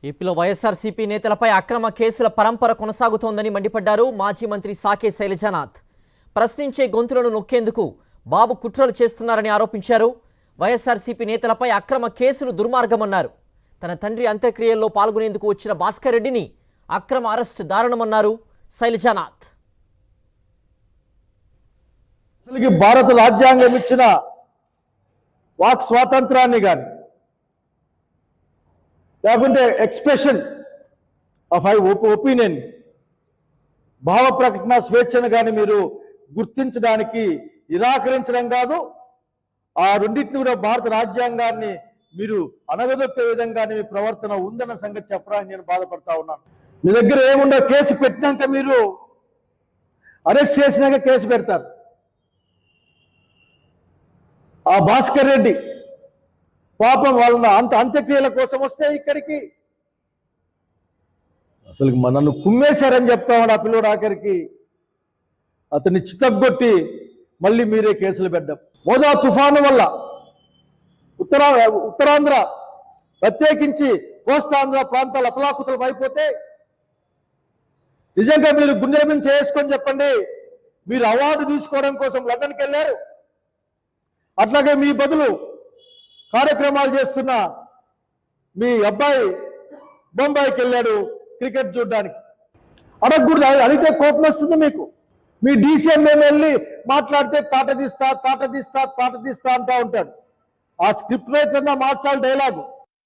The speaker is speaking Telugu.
ఏపీలో వైఎస్ఆర్సీపీ నేతలపై అక్రమ కేసుల పరంపర కొనసాగుతోందని మండిపడ్డారు మాజీ మంత్రి సాకే శైలజానాథ్. ప్రశ్నించే గొంతులను నొక్కేందుకు బాబు కుట్రలు చేస్తున్నారని ఆరోపించారు. వైఎస్ఆర్సీపీ నేతలపై అక్రమ కేసులు దుర్మార్గమన్నారు. తన తండ్రి అంత్యక్రియల్లో పాల్గొనేందుకు వచ్చిన భాస్కర్ రెడ్డిని అక్రమ అరెస్ట్ దారుణమన్నారు శైలజానాథ్. అసలుకి భారత రాజ్యాంగం ఇచ్చిన వాక్ స్వాతంత్రాన్ని కానీ లేకుంటే ఎక్స్ప్రెషన్ ఆఫ్ ఒపీనియన్ భావ ప్రకటన స్వేచ్ఛను కానీ మీరు గుర్తించడానికి నిరాకరించడం కాదు, ఆ రెండింటిని కూడా భారత రాజ్యాంగాన్ని మీరు అనగదొక్కే విధంగానే మీ ప్రవర్తన ఉందన్న సంగతి చెప్పడానికి నేను బాధపడతా ఉన్నాను. మీ దగ్గర ఏముండో కేసు పెట్టినాక మీరు అరెస్ట్ చేసినాక కేసు పెడతారు. ఆ భాస్కర్ రెడ్డి పాపం వాళ్ళ అంత్యక్రియల కోసం వస్తే ఇక్కడికి అసలు నన్ను కుమ్మేశారని చెప్తా ఉన్నాడు. ఆ పిల్లడు ఆఖరికి అతన్ని చితగ్గొట్టి మళ్ళీ మీరే కేసులు పెట్టడం. మోదా తుఫాను వల్ల ఉత్తరాంధ్ర ప్రత్యేకించి కోస్తాంధ్ర ప్రాంతాలు అతలాకుతలం అయిపోతే నిజంగా మీరు గుండెల మీద చేసుకొని చెప్పండి, మీరు అవార్డు తీసుకోవడం కోసం లండన్కి వెళ్ళారు, అట్లాగే మీ బదులు కార్యక్రమాలు చేస్తున్న మీ అబ్బాయి బొంబాయికి వెళ్ళాడు క్రికెట్ చూడడానికి. అడగకూడదు, అడిగితే కోపం వస్తుంది మీకు. మీ డీసీఎం వెళ్ళి మాట్లాడితే తాట తీస్తా అంటా ఉంటాడు. ఆ స్క్రిప్ట్ రైటర్ మార్చాలి డైలాగు.